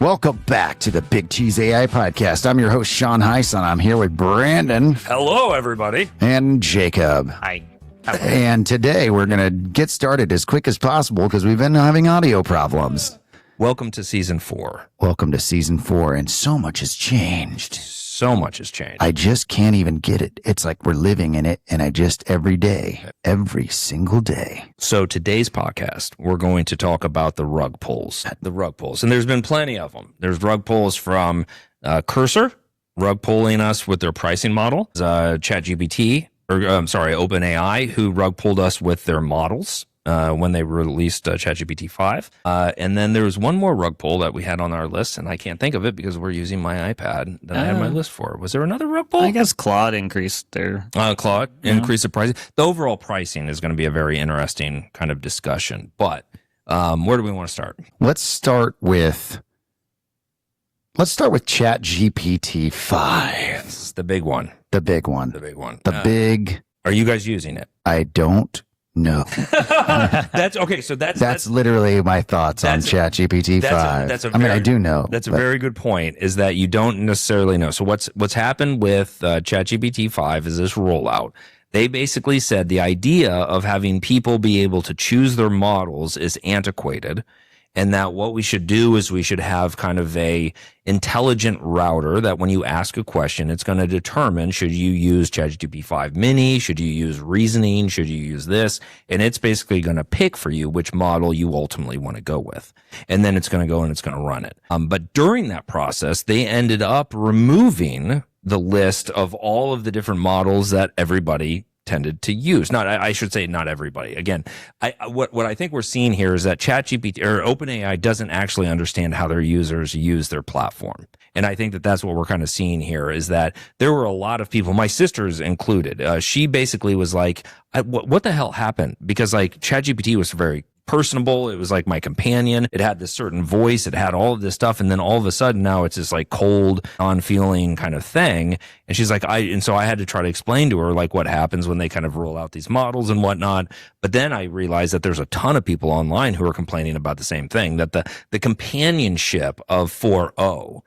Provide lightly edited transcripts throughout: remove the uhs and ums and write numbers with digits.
Welcome back to the BigCheese.ai podcast. I'm your host, Sean Hyson. I'm here with Brandon. Hello, everybody. And Jacob. Hi. And today we're going to get started as quick as possible because we've been having audio problems. Welcome to Season 4. Welcome to Season 4, and so much has changed. So much has changed. I just can't even get it. It's like we're living in it, and I just every single day. So today's podcast, we're going to talk about the rug pulls. And there's been plenty of them. There's rug pulls from Cursor, rug pulling us with their pricing model. ChatGPT, OpenAI, who rug pulled us with their models when they released ChatGPT 5. And then there was one more rug pull that we had on our list, and I can't think of it because we're using my iPad that I had my list for. Was there another rug pull? I guess Claude increased their... increased the pricing. The overall pricing is going to be a very interesting kind of discussion. But where do we want to start? Let's start with ChatGPT 5. This is the big one. The big one. Are you guys using it? I don't know. That's literally my thoughts on ChatGPT 5. I do know. That's a very good point, is that you don't necessarily know. So what's happened with ChatGPT 5 is this rollout. They basically said the idea of having people be able to choose their models is antiquated, and that what we should do is we should have kind of a intelligent router that when you ask a question, it's going to determine, should you use ChatGPT 5 mini? Should you use reasoning? Should you use this? And it's basically going to pick for you which model you ultimately want to go with. And then it's going to go and it's going to run it. But during that process, they ended up removing the list of all of the different models that everybody tended to use. I should say not everybody. Again, what I think we're seeing here is that ChatGPT or OpenAI doesn't actually understand how their users use their platform. And I think that that's what we're kind of seeing here, is that there were a lot of people, my sister's included. She basically was like, what the hell happened? Because like ChatGPT was very personable. It was like my companion. It had this certain voice. It had all of this stuff. And then all of a sudden now it's this like cold, non-feeling kind of thing. And she's like, so I had to try to explain to her like what happens when they kind of roll out these models and whatnot. But then I realized that there's a ton of people online who are complaining about the same thing, that the companionship of 4.0,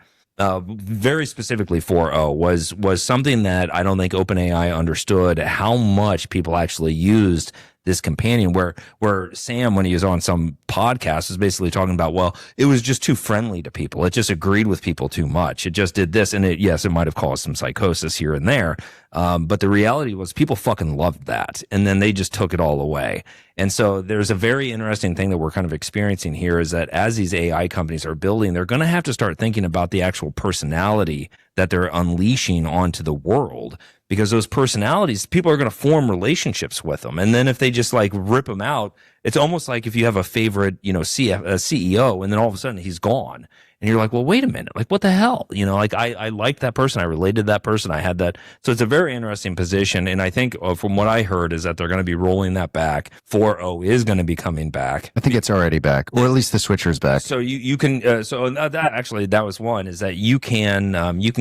very specifically 4.0 was something that I don't think OpenAI understood how much people actually used this companion, where Sam, when he was on some podcast, was basically talking about, well, it was just too friendly to people. It just agreed with people too much. It just did this. And it might have caused some psychosis here and there. But the reality was people fucking loved that. And then they just took it all away. And so there's a very interesting thing that we're kind of experiencing here, is that as these AI companies are building, they're going to have to start thinking about the actual personality that they're unleashing onto the world. Because those personalities, people are going to form relationships with them. And then if they just like rip them out, it's almost like if you have a favorite, CEO, and then all of a sudden he's gone. And you're like, well, wait a minute. Like, what the hell? Like I liked that person. I related to that person. I had that. So it's a very interesting position. And I think from what I heard is that they're going to be rolling that back. 4.0 is going to be coming back. I think it's already back, or at least the switcher's back. So you can, that was one, is that you can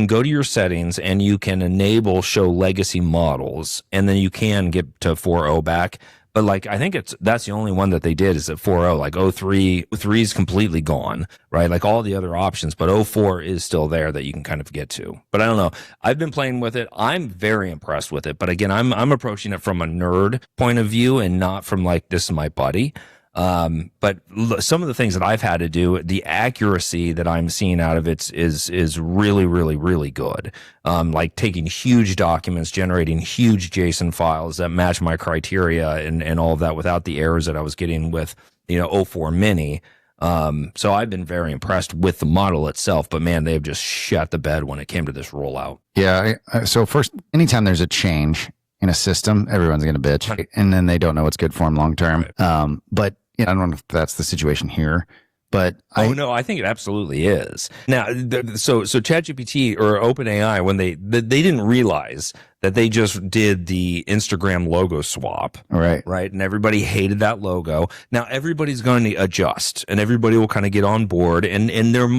go to your settings and you can enable show legacy models, and then you can get to 4.0 back. But like, I think that's the only one that they did is at 4.0. Like 03 is completely gone, right? Like all the other options, but 04 is still there that you can kind of get to. But I don't know. I've been playing with it. I'm very impressed with it. But again, I'm approaching it from a nerd point of view and not from like, this is my buddy. But some of the things that I've had to do, the accuracy that I'm seeing out of it is really, really, really good. Like taking huge documents, generating huge JSON files that match my criteria and all of that without the errors that I was getting with, 04 mini. So I've been very impressed with the model itself, but man, they've just shut the bed when it came to this rollout. Yeah. So first, anytime there's a change in a system, everyone's going to bitch, right? And then they don't know what's good for them long term. Right. But I don't know if that's the situation here, but I think it absolutely is. Now, so ChatGPT or OpenAI, when they didn't realize that they just did the Instagram logo swap, right, and everybody hated that logo. Now everybody's going to adjust, and everybody will kind of get on board, and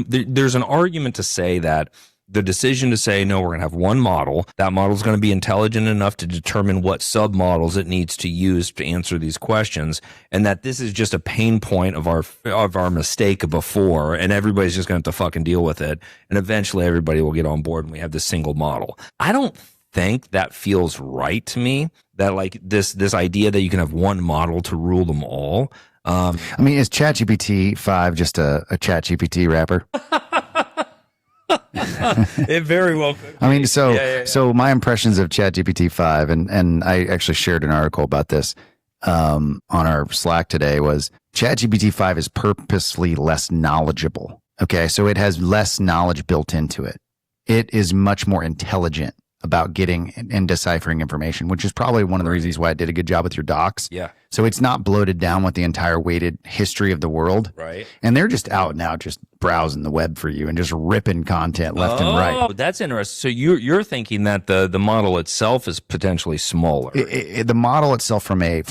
there's an argument to say that the decision to say, no, we're going to have one model. That model is going to be intelligent enough to determine what submodels it needs to use to answer these questions. And that this is just a pain point of our mistake before. And everybody's just going to have to fucking deal with it. And eventually everybody will get on board and we have this single model. I don't think that feels right to me, that like this idea that you can have one model to rule them all. I mean, is ChatGPT 5 just a ChatGPT wrapper? It very well could be. I mean, so my impressions of ChatGPT 5, and I actually shared an article about this on our Slack today, was ChatGPT 5 is purposefully less knowledgeable. Okay, so it has less knowledge built into it. It is much more intelligent about getting and deciphering information, which is probably one of the reasons why it did a good job with your docs. Yeah. So it's not bloated down with the entire weighted history of the world. Right. And they're just out now just browsing the web for you and just ripping content left and right. Oh, that's interesting. So you're thinking that the model itself is potentially smaller. The model itself from a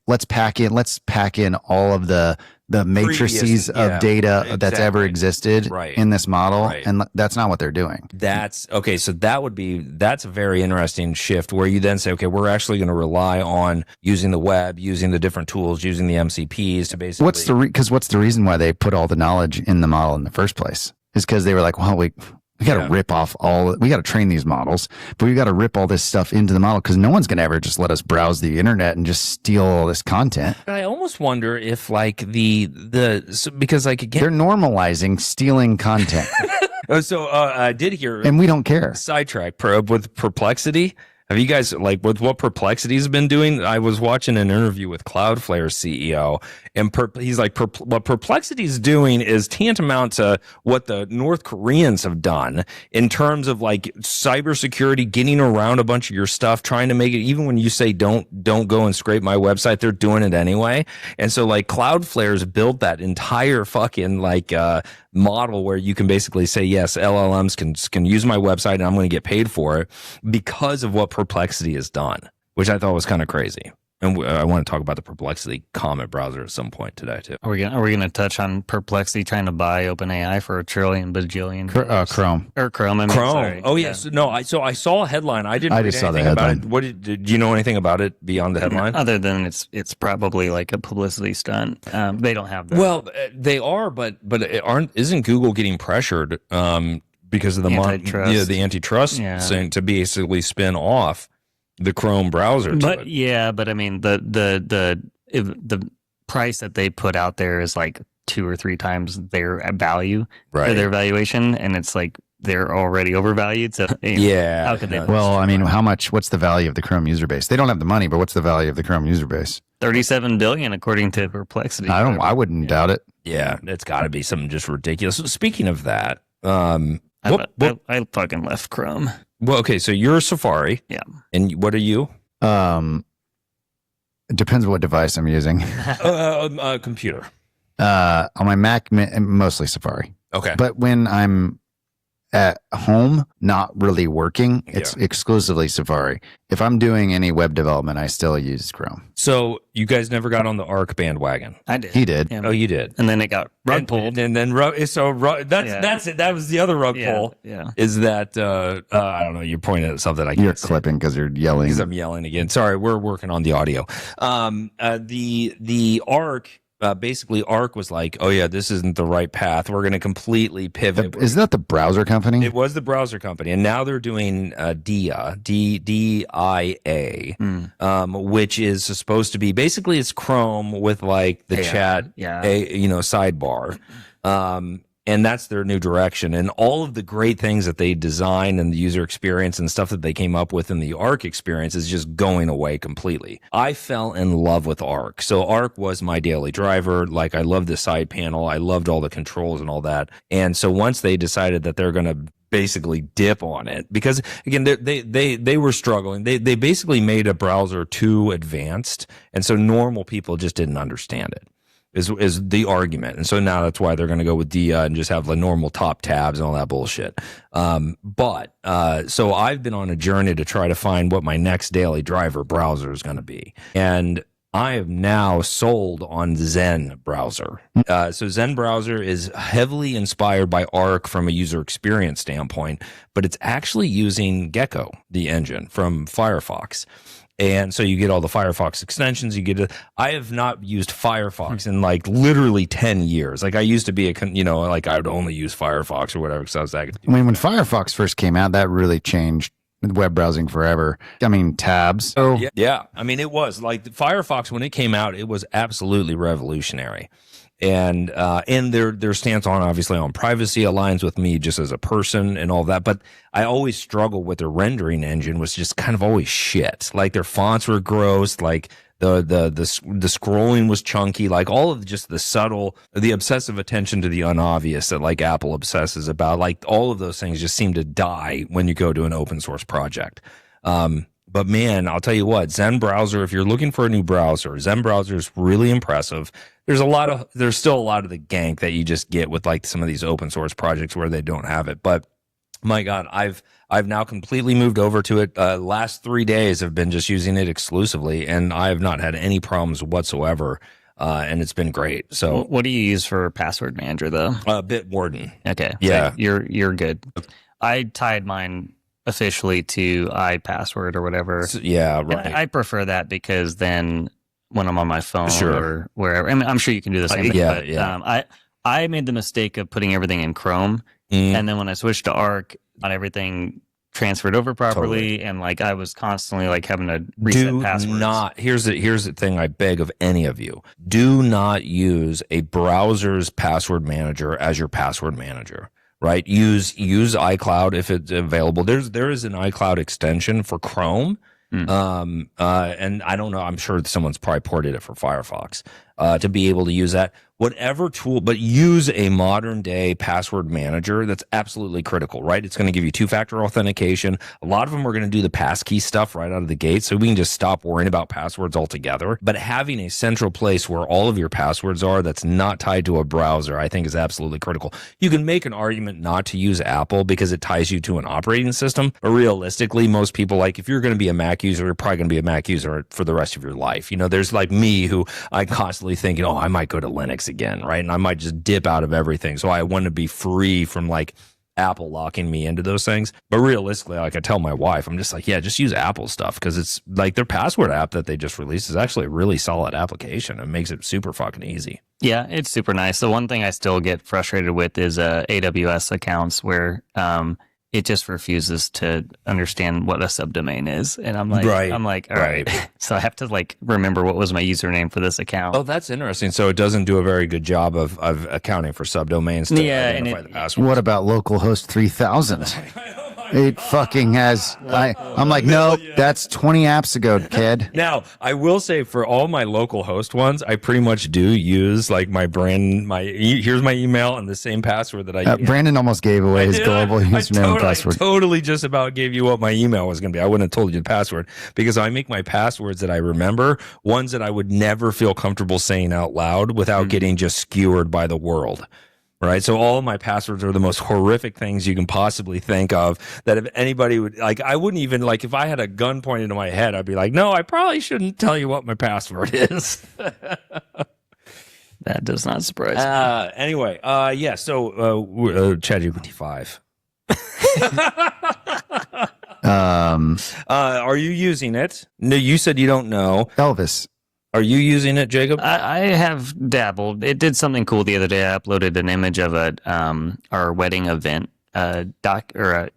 let's pack in all of the matrices of data that's ever existed in this model. Right. And that's not what they're doing. That's okay. So that's a very interesting shift where you then say, okay, we're actually going to rely on using the web, using the different tools, using the MCPs to basically. What's the reason why they put all the knowledge in the model in the first place? Is because they were like, well, we got to rip off we got to train these models, but we got to rip all this stuff into the model because no one's going to ever just let us browse the internet and just steal all this content. I almost wonder if like because like again, they're normalizing stealing content. So I did hear, and we don't care. Sidetrack probe with Perplexity. Have you guys, like, with what Perplexity's been doing? I was watching an interview with Cloudflare CEO, and he's like, what Perplexity's doing is tantamount to what the North Koreans have done in terms of like cybersecurity, getting around a bunch of your stuff, trying to make it, even when you say don't go and scrape my website, they're doing it anyway. And so like Cloudflare's built that entire fucking like model where you can basically say, yes, LLMs can use my website and I'm going to get paid for it because of what Perplexity has done, which I thought was kind of crazy. And I want to talk about the Perplexity comment browser at some point today too. Are we gonna touch on Perplexity trying to buy OpenAI for $1 trillion bajillion? Chrome or Chrome? I mean, Chrome. Sorry. Oh yes. Yeah. No. I saw a headline. I just saw the headline. About it. Did you know anything about it beyond the headline? Other than it's probably like a publicity stunt. They don't have that. Well, they are, but isn't Google getting pressured because of the antitrust? The antitrust saying to basically spin off the Chrome browser. But I mean the price that they put out there is like 2 or 3 times their value for their valuation, and it's like they're already overvalued. So how could they? Well, I mean, what's the value of the Chrome user base? They don't have the money, but what's the value of the Chrome user base? $37 billion, according to Perplexity. I wouldn't doubt it. Yeah, it's got to be something just ridiculous. So speaking of that, I fucking left Chrome. Well, okay, so you're Safari. Yeah. And what are you? It depends what device I'm using. Computer. On my Mac, mostly Safari. Okay. But when I'm at home, not really working, it's exclusively Safari. If I'm doing any web development, I still use Chrome. So you guys never got on the Arc bandwagon? I did. He did. Yeah. Oh, you did. And then it got rug pulled. And then that's it. That was the other rug pull. Yeah. Is that I don't know? You're pointing at something I can't. You're clipping because you're yelling. Because I'm yelling again. Sorry, we're working on the audio. The Arc. Basically, Arc was like, oh yeah, this isn't the right path. We're going to completely pivot. Isn't that the browser company? It was the browser company, and now they're doing DIA, D-I-A, which is supposed to be basically it's Chrome with like the chat, sidebar. And that's their new direction. And all of the great things that they designed and the user experience and stuff that they came up with in the Arc experience is just going away completely. I fell in love with Arc. So Arc was my daily driver. Like I loved the side panel. I loved all the controls and all that. And so once they decided that they're going to basically dip on it, because again, they were struggling. They basically made a browser too advanced. And so normal people just didn't understand it. Is the argument. And so now that's why they're going to go with DIA and just have the normal top tabs and all that bullshit. So I've been on a journey to try to find what my next daily driver browser is going to be. And I have now sold on Zen Browser. So Zen Browser is heavily inspired by Arc from a user experience standpoint, but it's actually using Gecko, the engine from Firefox. And so you get all the Firefox extensions. I have not used Firefox in like literally 10 years. Like I used to be like I would only use Firefox or whatever because I was that. I mean, when Firefox first came out, that really changed web browsing forever. I mean, tabs. Oh, yeah. I mean, it was like Firefox when it came out, it was absolutely revolutionary. And their stance on obviously on privacy aligns with me just as a person and all that. But I always struggled with their rendering engine was just kind of always shit. Like their fonts were gross. Like the scrolling was chunky. Like all of just the obsessive attention to the unobvious that like Apple obsesses about. Like all of those things just seem to die when you go to an open source project. But man, I'll tell you what, Zen Browser, if you're looking for a new browser, Zen Browser is really impressive. There's still a lot of the gank that you just get with like some of these open source projects where they don't have it. But my God, I've now completely moved over to it. Last 3 days I've been just using it exclusively, and I have not had any problems whatsoever. And it's been great. So, what do you use for password manager though? Bitwarden. Okay, yeah, so you're good. I tied mine officially to iPassword or whatever. Yeah, right. I prefer that because then when I'm on my phone Sure. or wherever, I mean, I'm sure you can do the same thing. Yeah, but, I made the mistake of putting everything in Chrome, and then when I switched to Arc, not everything transferred over properly, and like I was constantly like having to reset passwords. Here's the thing I beg of any of you. Do not use a browser's password manager as your password manager. Right? Use iCloud if it's available. There is an iCloud extension for Chrome. And I don't know, I'm sure someone's probably ported it for Firefox to be able to use that. Whatever tool, but use a modern day password manager. That's absolutely critical, right? It's going to give you 2-factor authentication. A lot of them are going to do the passkey stuff right out of the gate, so we can just stop worrying about passwords altogether. But having a central place where all of your passwords are that's not tied to a browser, I think is absolutely critical. You can make an argument not to use Apple because it ties you to an operating system, but realistically, most people, like if you're going to be a Mac user, you're probably going to be a Mac user for the rest of your life. You know, there's like me who I constantly think, I might go to Linux again, right? And I might just dip out of everything. So I want to be free from like Apple locking me into those things. But realistically, like I tell my wife, I'm just like, yeah, just use Apple stuff because it's like their password app that they just released is actually a really solid application. It makes it super fucking easy. Yeah, it's super nice. The one thing I still get frustrated with is AWS accounts where it just refuses to understand what a subdomain is. And I'm like, all right. So I have to like remember what was my username for this account. Oh, that's interesting. So it doesn't do a very good job of accounting for subdomains to identify the password. What about localhost 3000? It fucking has. I'm like, no, that's 20 apps ago, kid. Now, I will say for all my local host ones, I pretty much do use like my brand, here's my email and the same password that I use. Brandon almost gave away his global username and password. I totally just about gave you what my email was going to be. I wouldn't have told you the password because I make my passwords that I remember, ones that I would never feel comfortable saying out loud without getting just skewered by the world. Right. So all of my passwords are the most horrific things you can possibly think of that if anybody would like, I wouldn't even like if I had a gun pointed to my head, I'd be like, no, I probably shouldn't tell you what my password is. That does not surprise me. Anyway. Yeah. So, ChatGPT 5. Are you using it? No, you said you don't know. Elvis. Are you using it, Jacob? I have dabbled. It did something cool the other day. I uploaded an image of our wedding event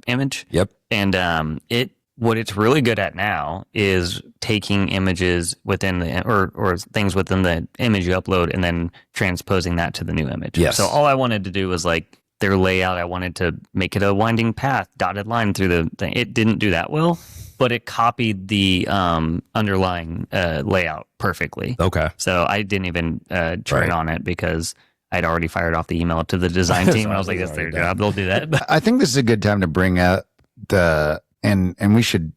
image. Yep. And what it's really good at now is taking images within the or things within the image you upload and then transposing that to the new image. Yes. So all I wanted to do was like their layout. I wanted to make it a winding path, dotted line through the thing. It didn't do that well, but it copied the underlying layout perfectly. Okay. So I didn't even turn on it because I'd already fired off the email to the design team. And I was like, that's their job. They'll do that. I think this is a good time to bring up and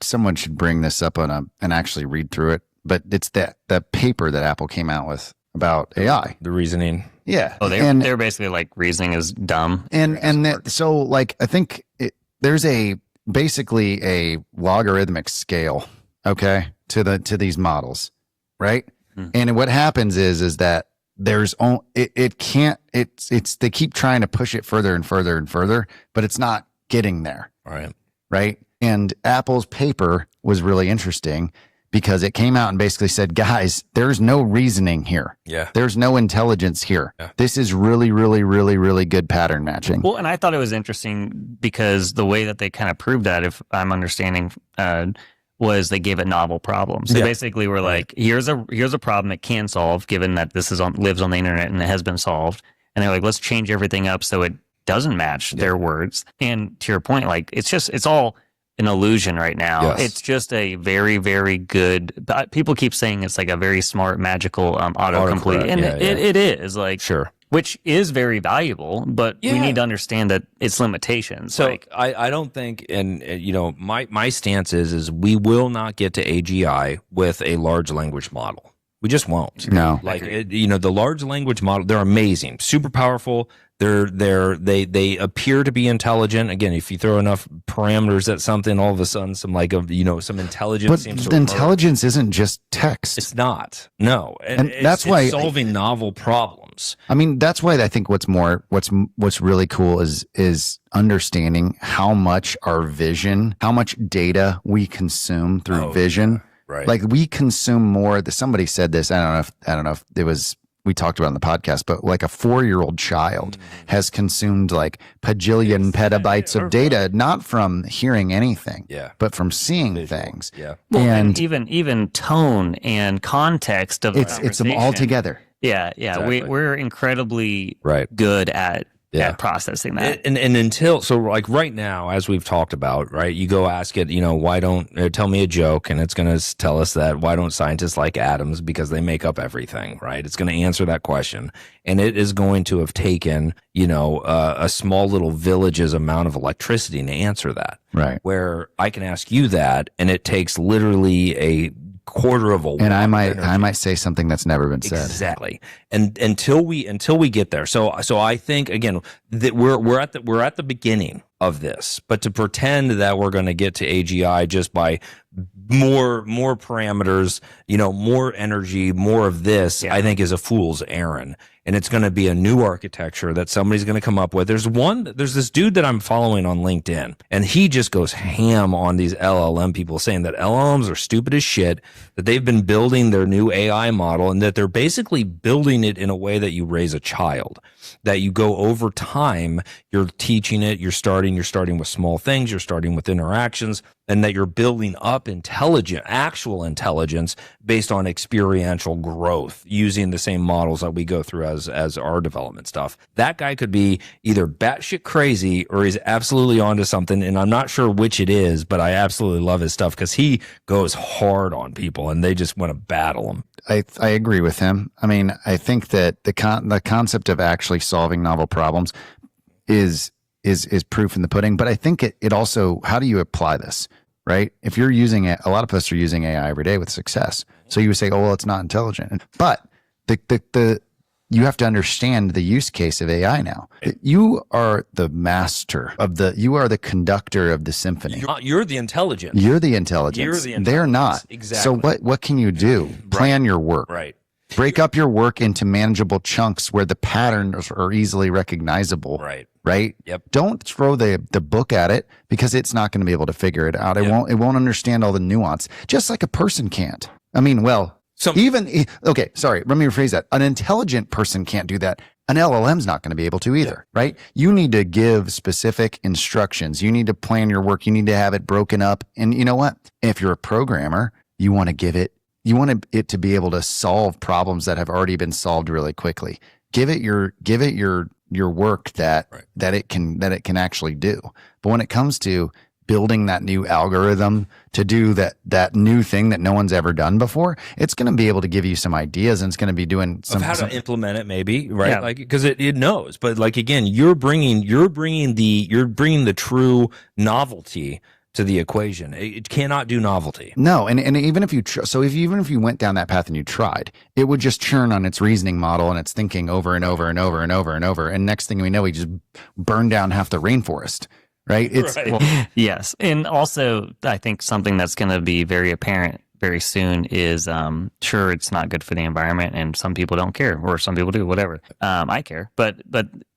someone should bring this up and actually read through it. But it's the paper that Apple came out with about AI. The reasoning. Yeah. Oh, they're basically like reasoning is dumb. So like, I think there's basically a logarithmic scale, okay, to these models, right? And what happens is that there's it can't, it's they keep trying to push it further and further and further, but it's not getting there. Right. And Apple's paper was really interesting because it came out and basically said, guys, there's no reasoning here. There's no intelligence here. This is really, really, really, really good pattern matching. Well, and I thought it was interesting because the way that they kind of proved that, if I'm understanding, was they gave it novel problems. They basically were like, here's a problem it can solve, given that this lives on the internet and it has been solved. And they're like, let's change everything up so it doesn't match their words. And to your point, like it's all an illusion right now. It's just a very, very good. People keep saying it's like a very smart, magical autocomplete, and it is like which is very valuable, but we need to understand that its limitations. So I don't think, and you know, my stance is we will not get to AGI with a large language model. We just won't. No, like the large language model, they're amazing, super powerful. They appear to be intelligent. Again, if you throw enough parameters at something, all of a sudden some intelligence. But seems the intelligence isn't just text. It's not. No, and that's why solving novel problems. I mean, that's why I think what's really cool is understanding how much our vision, how much data we consume through vision. Right. Like we consume more. Somebody said this. I don't know if it was. We talked about it in the podcast, but like a 4-year-old child has consumed like pajillion petabytes of data, not from hearing anything, but from seeing things. Well, and even tone and context of it's them all together. Exactly. We're incredibly good at processing that. And until, so like right now, as we've talked about, right, you go ask it, why don't, tell me a joke, and it's going to tell us that why don't scientists like atoms, because they make up everything, right? It's going to answer that question. And it is going to have taken, a small little village's amount of electricity to answer that. Right. Where I can ask you that, and it takes literally a quarter of a watt. And I might say something that's never been said. Exactly. And until we get there. So I think again that we're at the beginning of this, but to pretend that we're going to get to AGI just by more parameters, more energy, more of this, I think is a fool's errand. And it's going to be a new architecture that somebody's going to come up with. There's this dude that I'm following on LinkedIn, and he just goes ham on these LLM people, saying that LLMs are stupid as shit, that they've been building their new AI model, and that they're basically building it in a way that you raise a child, that you go over time, you're teaching it, you're starting with small things, you're starting with interactions, and that you're building up actual intelligence based on experiential growth using the same models that we go through as our development stuff. That guy could be either batshit crazy or he's absolutely onto something, and I'm not sure which it is, but I absolutely love his stuff because he goes hard on people and they just want to battle him. I agree with him. I mean, I think that the concept of actually solving novel problems is proof in the pudding, but I think it also, how do you apply this, right? If you're using it, a lot of us are using AI every day with success. So you would say, oh, well, it's not intelligent. But you have to understand the use case of AI now. You are the master you are the conductor of the symphony. You're the intelligence. You're the intelligence. They're not. Exactly. So what can you do? Plan your work. Right. Break up your work into manageable chunks where the patterns are easily recognizable. Right. Yep. Don't throw the book at it because it's not going to be able to figure it out. It won't understand all the nuance, just like a person can't. I mean, well, let me rephrase that. An intelligent person can't do that. An LLM's not going to be able to either, right? You need to give specific instructions. You need to plan your work. You need to have it broken up. And you know what? If you're a programmer, you want it to be able to solve problems that have already been solved really quickly. Give it your work that it can actually do. But when it comes to building that new algorithm to do that new thing that no one's ever done before, it's going to be able to give you some ideas, and it's going to be doing some how to implement it, maybe, right? Yeah. Like, because it knows, but like again, you're bringing the true novelty to the equation. It cannot do novelty. No, and even if you even if you went down that path and you tried, it would just churn on its reasoning model and its thinking over and over and over and over and over. And next thing we know, we just burn down half the rainforest. Right? Well, yes. And also, I think something that's going to be very apparent very soon is sure, it's not good for the environment, and some people don't care, or some people do, whatever. I care, but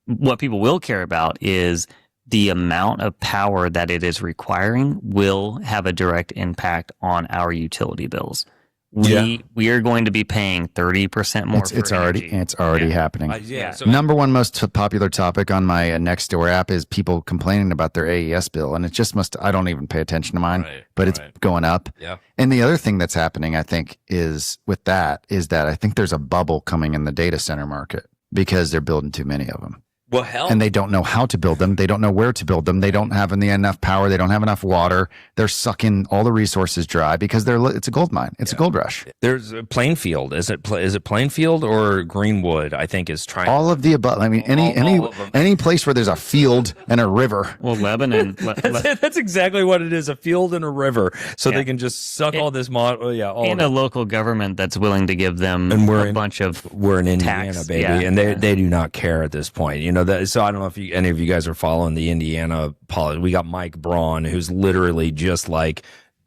what people will care about is the amount of power that it is requiring will have a direct impact on our utility bills. We are going to be paying 30% more. It's already happening. So Number one most popular topic on my Nextdoor app is people complaining about their AES bill, and it just I don't even pay attention to mine, but it's going up. Yeah. And the other thing that's happening, I think, is that I think there's a bubble coming in the data center market because they're building too many of them. Well, hell. And they don't know how to build them. They don't know where to build them. They don't have enough power. They don't have enough water. They're sucking all the resources dry because it's a gold mine. It's a gold rush. There's a Plainfield. Is it Plainfield or Greenwood? I think is trying. All of the above. I mean, any place where there's a field and a river. Well, Lebanon. That's exactly what it is. A field and a river. So they can just suck all this and a local government that's willing to give them a bunch of we're in Indiana, tax, baby, and they do not care at this point. You know that. So I don't know if any of you guys are following the Indiana politics. We got Mike Braun, who's literally just like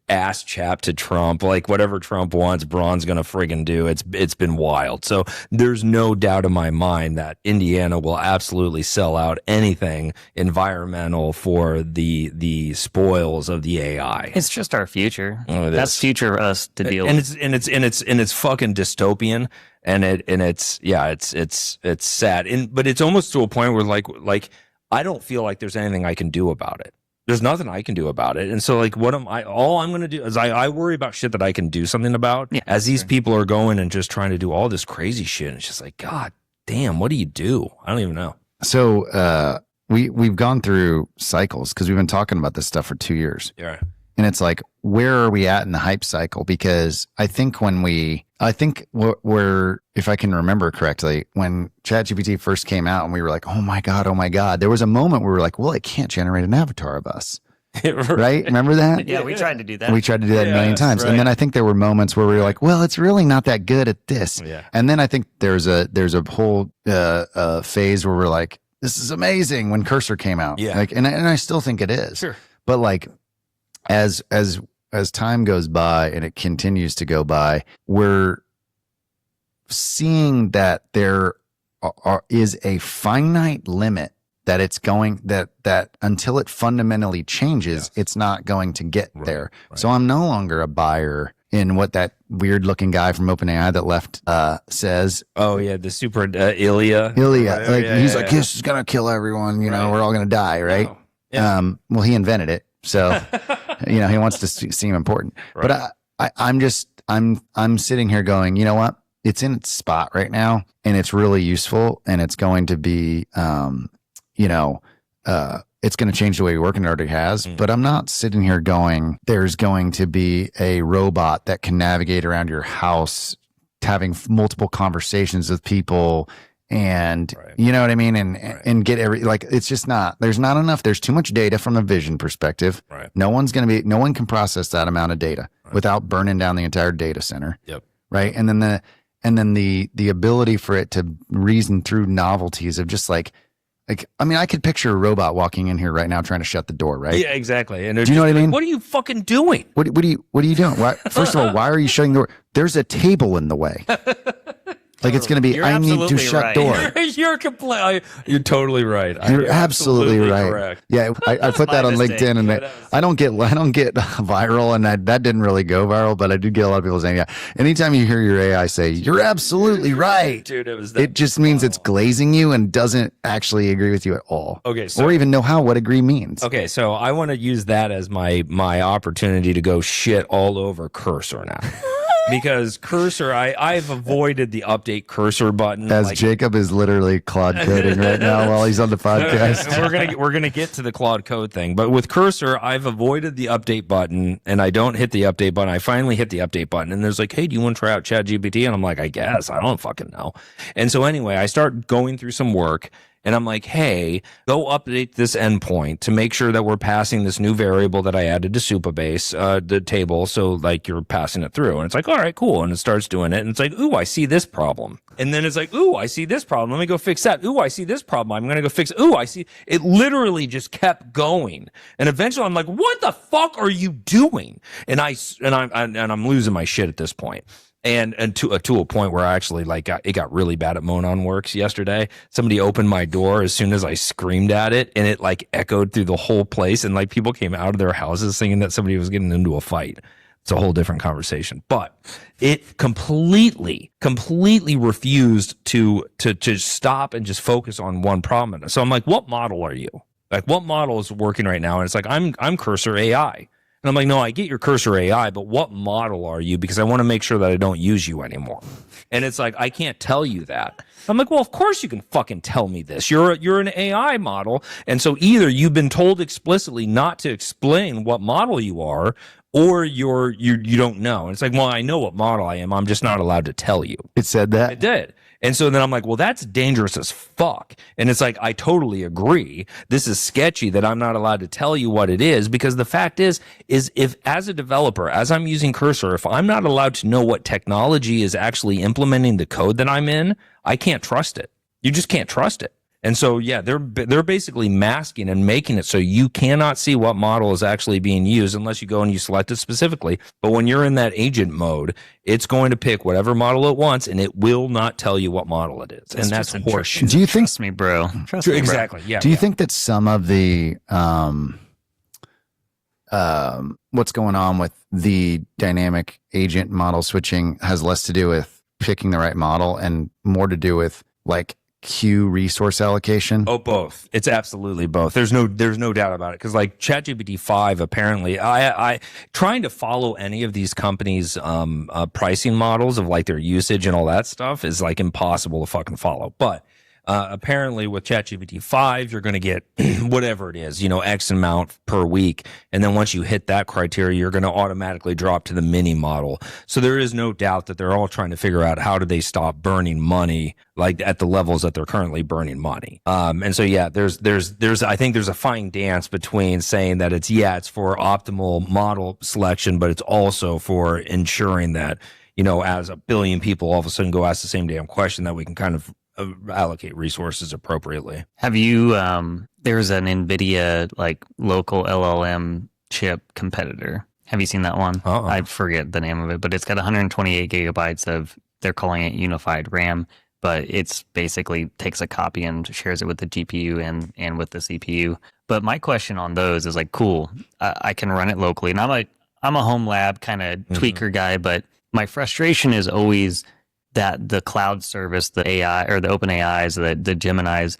ass chap to Trump. Like whatever Trump wants, Braun's gonna friggin' do. It's been wild. So there's no doubt in my mind that Indiana will absolutely sell out anything environmental for the spoils of the AI. It's just our future. That's future us to deal with. And it's fucking dystopian. And it's sad. But it's almost to a point where like I don't feel like there's anything I can do about it. There's nothing I can do about it. And so like all I'm going to do is I worry about shit that I can do something about as these people are going and just trying to do all this crazy shit. And it's just like, God damn, what do you do? I don't even know. So we've gone through cycles because we've been talking about this stuff for 2 years. Yeah. And it's like, where are we at in the hype cycle? Because I think we're, if I can remember correctly, when ChatGPT first came out and we were like, oh my God, there was a moment where we were like, well, it can't generate an avatar of us. Right? Remember that? Yeah, we tried to do that. We tried to do that a million times. Right. And then I think there were moments where we were like, well, it's really not that good at this. Yeah. And then I think there's a whole phase where we're like, this is amazing when Cursor came out. Yeah. Like, and I still think it is. Sure. But like, as time goes by and it continues to go by, we're seeing that there is a finite limit that it's going that until it fundamentally changes, it's not going to get there. Right. So I'm no longer a buyer in what that weird looking guy from OpenAI that left says. Oh yeah, the super Ilya. Right? Like he's like, this is gonna kill everyone. You know, we're all gonna die, right? Oh. Yeah. Well, he invented it, so he wants to seem important. Right. But I'm sitting here going, you know what? It's in its spot right now, and it's really useful, and it's going to be, it's going to change the way we work, and it already has. But I'm not sitting here going, there's going to be a robot that can navigate around your house, having multiple conversations with people, and you know what I mean, and get it's just not. There's not enough. There's too much data from a vision perspective. Right. No one can process that amount of data without burning down the entire data center. Yep. Right. And then the ability for it to reason through novelties of just like, I mean, I could picture a robot walking in here right now trying to shut the door, right? Yeah, exactly. And do you know what I mean? What are you fucking doing? What are you doing? First of all, why are you shutting the door? There's a table in the way. Like it's going to be, I need to shut door. You're totally right. You're absolutely right. Correct. Yeah, I put that on LinkedIn, and I don't get viral, and that didn't really go viral, but I do get a lot of people saying, yeah. Anytime you hear your AI say, "You're absolutely right," dude, it just means it's glazing you and doesn't actually agree with you at all. Okay, or even know what agree means. Okay, so I want to use that as my opportunity to go shit all over Cursor now. Because Cursor, I've avoided the update Cursor button. As Jacob is literally Claude coding right now while he's on the podcast. We're gonna get to the Claude Code thing, but with Cursor, I've avoided the update button, and I don't hit the update button. I finally hit the update button, and there's like, hey, do you want to try out ChatGPT? And I'm like, I guess I don't fucking know. And so anyway, I start going through some work. And I'm like, hey, go update this endpoint to make sure that we're passing this new variable that I added to Supabase, the table. So like you're passing it through. And it's like, all right, cool. And it starts doing it. And it's like, ooh, I see this problem. And then it's like, ooh, I see this problem. Let me go fix that. Ooh, I see this problem. I'm going to go fix it. Ooh, I see. It literally just kept going. And eventually I'm like, what the fuck are you doing? And I'm losing my shit at this point. And to a point where I actually it got really bad at Monon Works yesterday. Somebody opened my door as soon as I screamed at it, and it like echoed through the whole place, and like people came out of their houses thinking that somebody was getting into a fight. It's a whole different conversation. But it completely refused to stop and just focus on one problem. So I'm like, what model are you? Like, what model is working right now? And it's like, I'm Cursor AI. And I'm like, no, I get your Cursor AI, but what model are you? Because I want to make sure that I don't use you anymore. And it's like, I can't tell you that. I'm like, well, of course you can fucking tell me this. You're an AI model. And so either you've been told explicitly not to explain what model you are, or you don't know. And it's like, well, I know what model I am. I'm just not allowed to tell you. It said that? It did. And so then I'm like, well, that's dangerous as fuck. And it's like, I totally agree. This is sketchy that I'm not allowed to tell you what it is, because the fact is if as a developer, as I'm using Cursor, if I'm not allowed to know what technology is actually implementing the code that I'm in, I can't trust it. You just can't trust it. And so, yeah, they're basically masking and making it so you cannot see what model is actually being used unless you go and you select it specifically. But when you're in that agent mode, it's going to pick whatever model it wants, and it will not tell you what model it is. And that's horseshit. Do you think? Trust me, bro. Trust me, bro. Exactly. Yeah. Do you think that some of the what's going on with the dynamic agent model switching has less to do with picking the right model and more to do with like queue resource allocation? Oh, both. It's absolutely both. There's no doubt about it. Because like ChatGPT 5, apparently, I trying to follow any of these companies' pricing models of like their usage and all that stuff is like impossible to fucking follow. But apparently with ChatGPT 5, you're going to get whatever it is, X amount per week. And then once you hit that criteria, you're going to automatically drop to the mini model. So there is no doubt that they're all trying to figure out how do they stop burning money like at the levels that they're currently burning money. And so, yeah, I think there's a fine dance between saying that it's for optimal model selection, but it's also for ensuring that, as a billion people all of a sudden go ask the same damn question, that we can kind of allocate resources appropriately. Have you there's an NVIDIA like local LLM chip competitor. Have you seen that one? I forget the name of it, but it's got 128 gigabytes of, they're calling it unified RAM, but it's basically takes a copy and shares it with the GPU and with the CPU. But my question on those is like, cool, I can run it locally. And I'm a home lab kind of tweaker guy, but my frustration is always that the cloud service, the AI or the OpenAIs, the Geminis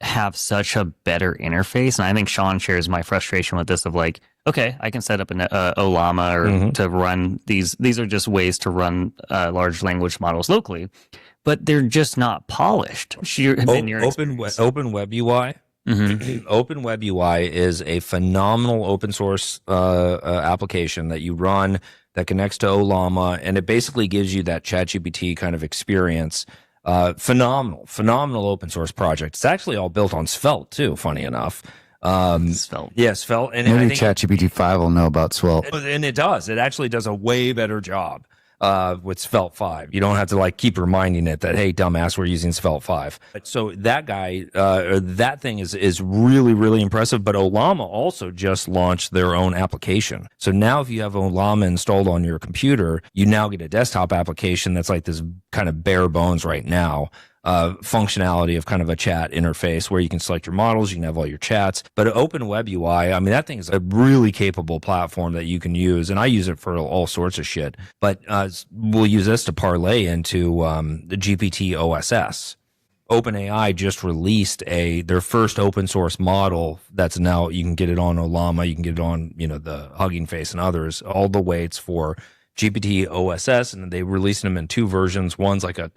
have such a better interface. And I think Sean shares my frustration with this of like, okay, I can set up an OLLama or to run these. These are just ways to run large language models locally, but they're just not polished. Open WebUI. Open WebUI is a phenomenal open source application that you run that connects to OLLama, and it basically gives you that ChatGPT kind of experience. Phenomenal open source project. It's actually all built on Svelte too, funny enough. Svelte. Yeah, Svelte. And maybe ChatGPT 5 will know about Svelte. And it does. It actually does a way better job with Svelte 5. You don't have to like keep reminding it that, hey, dumbass, we're using Svelte 5. So that guy, or that thing is really, really impressive. But OLLama also just launched their own application. So now if you have OLLama installed on your computer, you now get a desktop application that's like this kind of bare bones right now. Functionality of kind of a chat interface where you can select your models, you can have all your chats. But Open WebUI, I mean, that thing is a really capable platform that you can use, and I use it for all sorts of shit. But we'll use this to parlay into the GPT-OSS. OpenAI just released their first open source model that's now, you can get it on OLLama, you can get it on, the Hugging Face and others, all the weights for GPT-OSS, and they released them in two versions. One's like a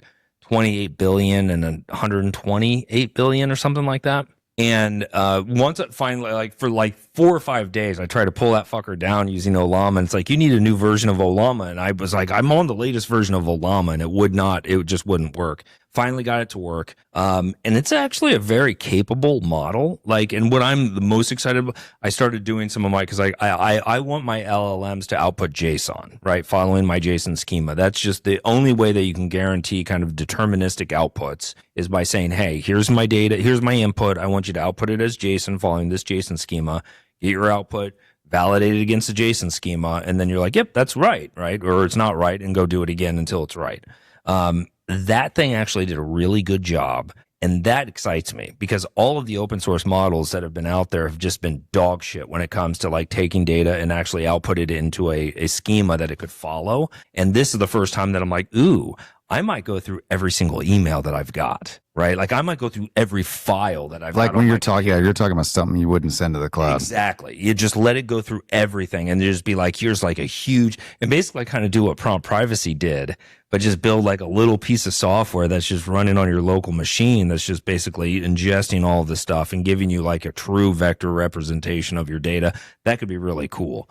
28 billion and 128 billion or something like that. And once it finally, like for like 4 or 5 days, I tried to pull that fucker down using OLLama, and it's like, you need a new version of OLLama. And I was like, I'm on the latest version of OLLama, and it just wouldn't work. Finally got it to work. And it's actually a very capable model. Like, and what I'm the most excited about, I started doing some of my, because I want my LLMs to output JSON, right? Following my JSON schema. That's just the only way that you can guarantee kind of deterministic outputs is by saying, hey, here's my data, here's my input. I want you to output it as JSON following this JSON schema. Get your output, validate it against the JSON schema, and then you're like, yep, that's right? Or it's not right, and go do it again until it's right. That thing actually did a really good job. And that excites me because all of the open source models that have been out there have just been dog shit when it comes to like taking data and actually output it into a schema that it could follow. And this is the first time that I'm like, ooh, I might go through every single email that I've got, right? Like I might go through every file that I've got. Like when you're talking about something you wouldn't send to the cloud. Exactly. You just let it go through everything and just be like, here's like a huge, and basically kind of do what Prompt Privacy did, but just build like a little piece of software that's just running on your local machine that's just basically ingesting all of this stuff and giving you like a true vector representation of your data. That could be really cool.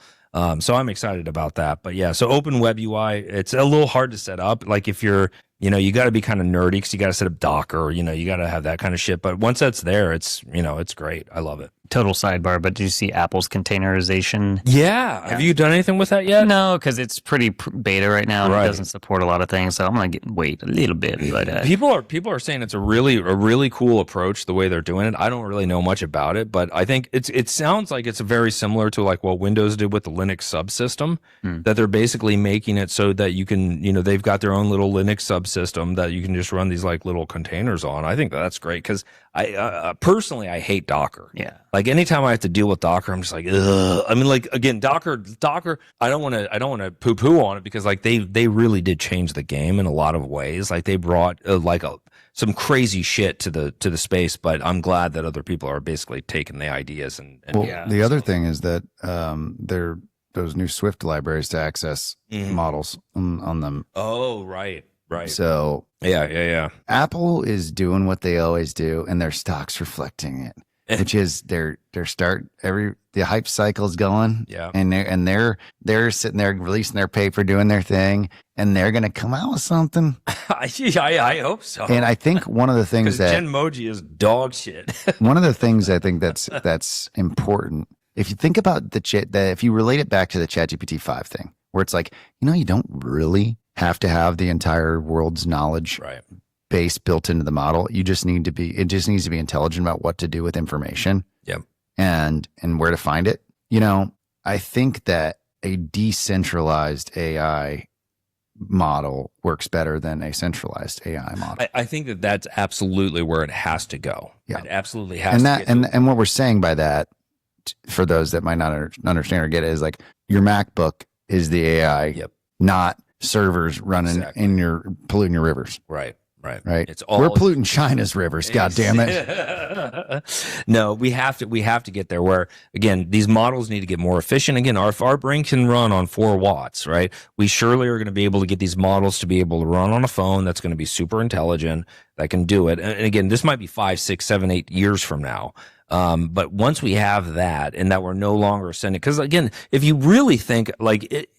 So I'm excited about that. But yeah, so Open WebUI, it's a little hard to set up. Like if you're, you got to be kind of nerdy because you got to set up Docker, you got to have that kind of shit. But once that's there, it's great. I love it. Total sidebar, but did you see Apple's containerization? Yeah. Have you done anything with that yet? No, because it's pretty beta right now and it doesn't support a lot of things. So I'm gonna wait a little bit. But people are saying it's a really cool approach the way they're doing it. I don't really know much about it, but I think it sounds like it's very similar to like what Windows did with the Linux subsystem. That they're basically making it so that you can they've got their own little Linux subsystem that you can just run these like little containers on. I think that's great because I personally I hate Docker. Yeah. Like anytime I have to deal with Docker, I'm just like, ugh. I mean, like again, Docker. I don't want to poo-poo on it because like they really did change the game in a lot of ways. Like they brought some crazy shit to the space. But I'm glad that other people are basically taking the ideas and the other thing is that they're those new Swift libraries to access models on them. Oh, right. Right. So yeah. Apple is doing what they always do, and their stock's reflecting it. Which is the hype cycle's going, and they're sitting there releasing their paper, doing their thing, and they're going to come out with something. I hope so. And I think one of the things that Genmoji is dog shit. One of the things I think that's important, if you think about if you relate it back to the ChatGPT 5 thing, where it's like you don't really have to have the entire world's knowledge. Right. Base built into the model. It just needs to be intelligent about what to do with information. Yep. And where to find it. I think that a decentralized AI model works better than a centralized AI model. I think that's absolutely where it has to go. Yeah. It absolutely has to. And what we're saying by that, for those that might not understand or get it, is like your MacBook is the AI, not servers running polluting your rivers. Right. It's all we're polluting China's rivers. God damn it! No, we have to get there. Where again, these models need to get more efficient. Again, our brain can run on 4 watts, right? We surely are going to be able to get these models to be able to run on a phone that's going to be super intelligent that can do it. And again, this might be 5, 6, 7, 8 years from now. But once we have that, and that we're no longer sending, because again, if you really think like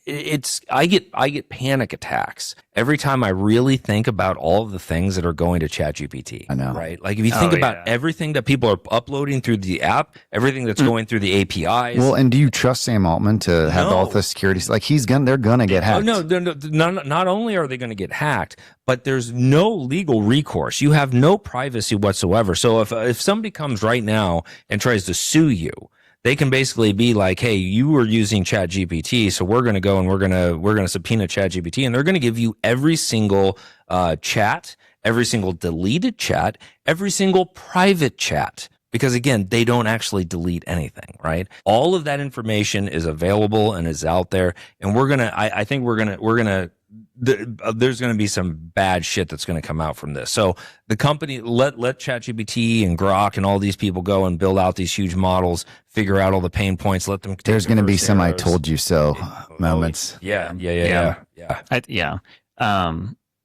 I get panic attacks every time I really think about all of the things that are going to ChatGPT. I know, right? Like if you think about everything that people are uploading through the app, everything that's going through the APIs. Well, and do you trust Sam Altman to have all the security? Like they're gonna get hacked. No, not only are they going to get hacked, but there's no legal recourse. You have no privacy whatsoever. So if somebody comes right now and tries to sue you, they can basically be like, hey, you were using ChatGPT, so we're going to go and we're going to subpoena ChatGPT, and they're going to give you every single chat, every single deleted chat, every single private chat. Because again, they don't actually delete anything, right? All of that information is available and is out there, and I think there's going to be some bad shit that's going to come out from this. So the company let ChatGPT and Grok and all these people go and build out these huge models, figure out all the pain points, let them. There's going to be some "I told you so" moments. Yeah.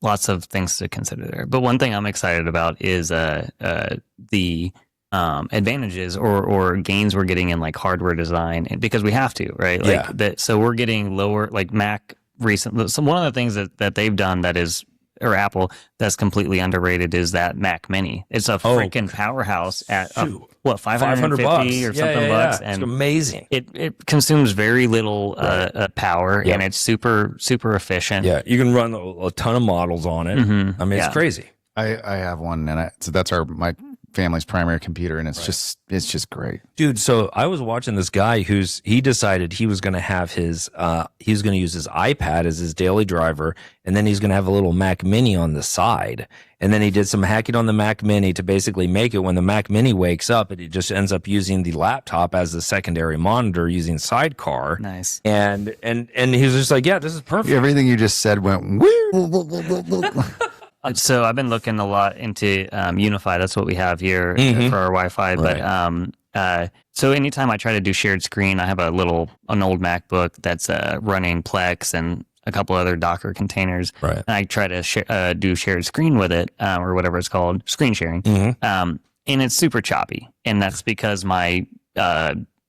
Lots of things to consider there. But one thing I'm excited about is the advantages or gains we're getting in like hardware design, and because we have to, right? Like that. So we're getting lower, like Mac recently. So one of the things that they've done that is or Apple that's completely underrated is that Mac Mini. It's a freaking powerhouse at what, $550 or something bucks, and it's amazing. It consumes very little power, and it's super efficient. Yeah, you can run a ton of models on it. I mean, it's crazy. I have one, and so that's my family's primary computer, and it's just great, dude. So I was watching this guy he decided he was going to have he was going to use his iPad as his daily driver, and then he's going to have a little Mac Mini on the side, and then he did some hacking on the Mac Mini to basically make it when the Mac Mini wakes up, it just ends up using the laptop as the secondary monitor using Sidecar. Nice. And he was just like, yeah, this is perfect. Everything you just said went weird. So I've been looking a lot into Unify. That's what we have here for our Wi-Fi. Right. But so anytime I try to do shared screen, I have an old MacBook that's running Plex and a couple other Docker containers. Right. And I try to do shared screen with it or whatever it's called, screen sharing. And it's super choppy. And that's because my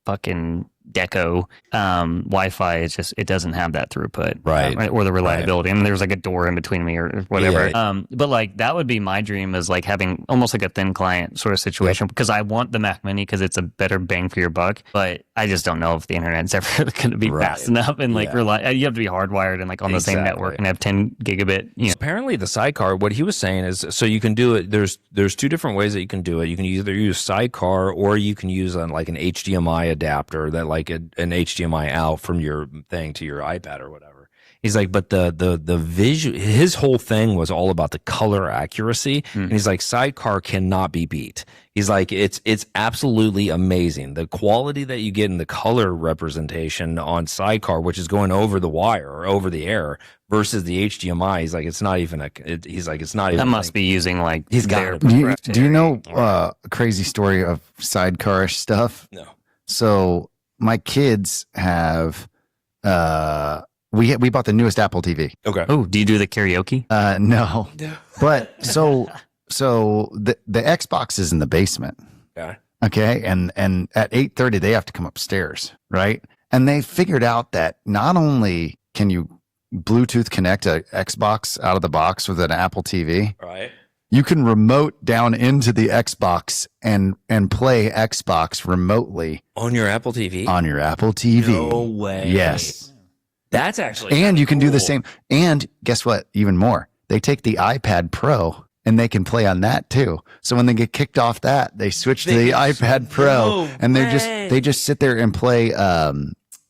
fucking Deco Wi-Fi it doesn't have that throughput, right, or the reliability. I mean, there's like a door in between me or whatever. But like that would be my dream, is like having almost like a thin client sort of situation, because I want the Mac Mini because it's a better bang for your buck. But I just don't know if the internet's ever going to be fast enough and like you have to be hardwired and like on the same network and have 10 gigabit. You know. Apparently, the Sidecar, what he was saying is, so you can do it. There's two different ways that you can do it. You can either use Sidecar, or you can use like an HDMI adapter that like an HDMI out from your thing to your iPad or whatever. He's like, but the visual, his whole thing was all about the color accuracy. And he's like, Sidecar cannot be beat. He's like, it's absolutely amazing. The quality that you get in the color representation on Sidecar, which is going over the wire or over the air, versus the HDMI. He's like, it's not even it's not even. That must be using like he's got. Do you know a crazy story of Sidecar-ish stuff? No. So my kids have we bought the newest Apple TV. Okay. Oh, do you do the karaoke? No. But so the Xbox is in the basement. Yeah. Okay. And at 8:30 they have to come upstairs, right? And they figured out that not only can you Bluetooth connect a Xbox out of the box with an Apple TV, right? You can remote down into the Xbox and play Xbox remotely on your Apple TV. On your Apple TV. No way. Yes. That's actually and you can cool. do the same. And guess what? Even more. They take the iPad Pro and they can play on that too. So when they get kicked off that, they switch to the iPad Pro and they just sit there and play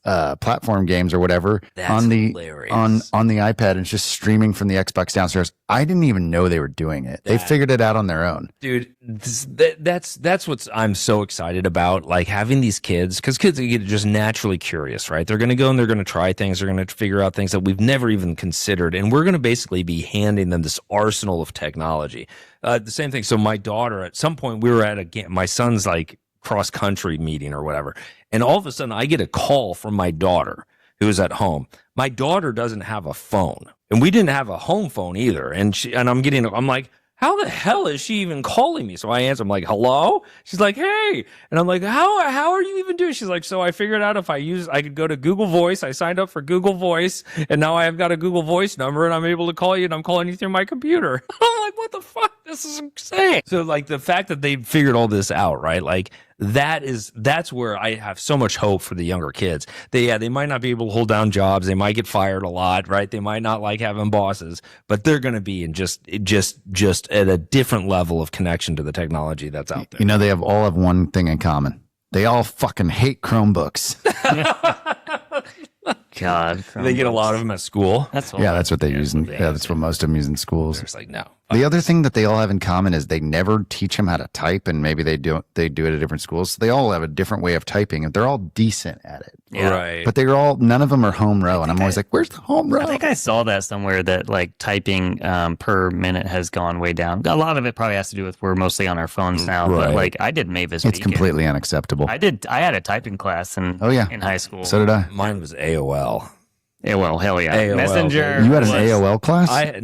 platform games or whatever on the iPad, and it's just streaming from the Xbox downstairs. I didn't even know they were doing it. They figured it out on their own. Dude, that's what I'm so excited about, like having these kids, because kids get just naturally curious, right? They're going to go and they're going to try things. They're going to figure out things that we've never even considered. And we're going to basically be handing them this arsenal of technology. The same thing. So my daughter, at some point, we were at my son's like cross-country meeting or whatever. And all of a sudden, I get a call from my daughter who is at home. My daughter doesn't have a phone, and we didn't have a home phone either. And I'm like, how the hell is she even calling me? So I answer, I'm like, hello? She's like, hey. And I'm like, how are you even doing? She's like, so I figured out if I could go to Google Voice. I signed up for Google Voice, and now I've got a Google Voice number, and I'm able to call you, and I'm calling you through my computer. I'm like, what the fuck? This is insane. So like the fact that they figured all this out, right? Like that's where I have so much hope for the younger kids. They might not be able to hold down jobs. They might get fired a lot, right? They might not like having bosses, but they're going to be in just at a different level of connection to the technology that's out there. You know, they all have one thing in common. They all fucking hate Chromebooks. God, they get a lot of them at school. That's what they use. That's what most of them use in schools. It's like, no. The other thing that they all have in common is they never teach them how to type, and maybe they do it at different schools. So they all have a different way of typing, and they're all decent at it. Yeah. Right. But none of them are home row, and I'm always like, where's the home row? I think I saw that somewhere, that like typing per minute has gone way down. A lot of it probably has to do with we're mostly on our phones now, but like I did Mavis. It's completely unacceptable. I had a typing class in high school. So did I. Mine was AOL. AOL, hell yeah. AOL, Messenger. You had an AOL class? I had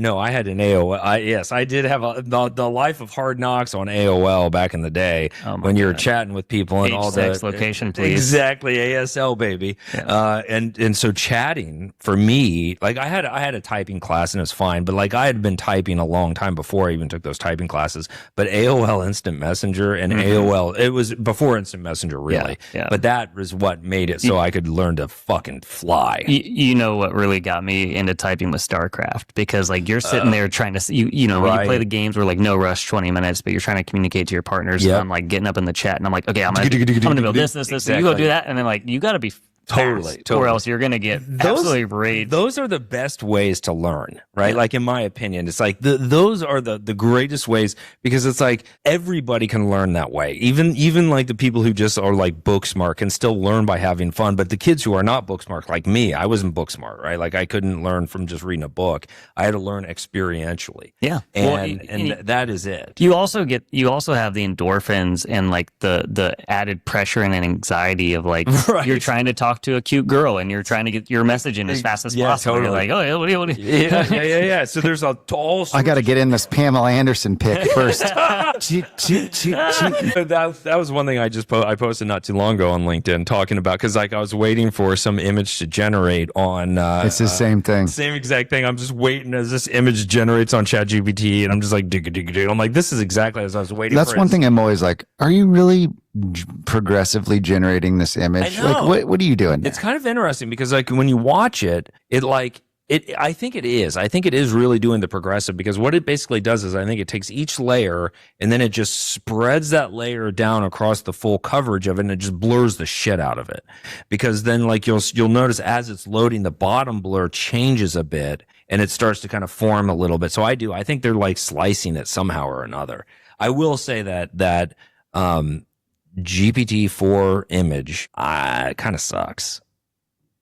an AOL. Yes, I did have the life of hard knocks on AOL back in the day when you were chatting with people and all the location, please. Exactly, ASL baby. Yeah. And so chatting for me, like I had a typing class and it was fine, but like I had been typing a long time before I even took those typing classes. But AOL Instant Messenger and AOL, it was before Instant Messenger really. Yeah. But that was what made it so I could learn to fucking fly. You know what really got me into typing was StarCraft, because like you're sitting there trying to you know when you play the games where like no rush 20 minutes, but you're trying to communicate to your partners. And I'm like getting up in the chat and I'm like, okay, I'm gonna build this exactly. So you go do that, and then like you got to be totally, or else you're gonna get absolutely raged. Those are the best ways to learn, right? Like in my opinion, it's like those are the greatest ways, because it's like everybody can learn that way. Even like the people who just are like book smart can still learn by having fun. But the kids who are not book smart, like me, I wasn't book smart, right? Like I couldn't learn from just reading a book. I had to learn experientially. Yeah, and that is it. You also have the endorphins and like the added pressure and anxiety of like you're trying to talk to a cute girl and you're trying to get your message in as fast as possible. Totally. You're like, oh, what do you? Yeah. So there's all. I got to get in this Pamela Anderson pick first. That was one thing I posted not too long ago on LinkedIn talking about, because like I was waiting for some image to generate on. It's the same thing. Same exact thing. I'm just waiting as this image generates on ChatGPT, and I'm just like dig. I'm like, this is exactly as I was waiting. That's one thing I'm always like, are you really progressively generating this image? Like what are you doing? It's kind of interesting because like when you watch it, I think it is really doing the progressive, because what it basically does is I think it takes each layer and then it just spreads that layer down across the full coverage of it, and it just blurs the shit out of it. Because then like you'll notice as it's loading, the bottom blur changes a bit and it starts to kind of form a little bit. So I think they're like slicing it somehow or another. I will say that GPT-4 image kind of sucks.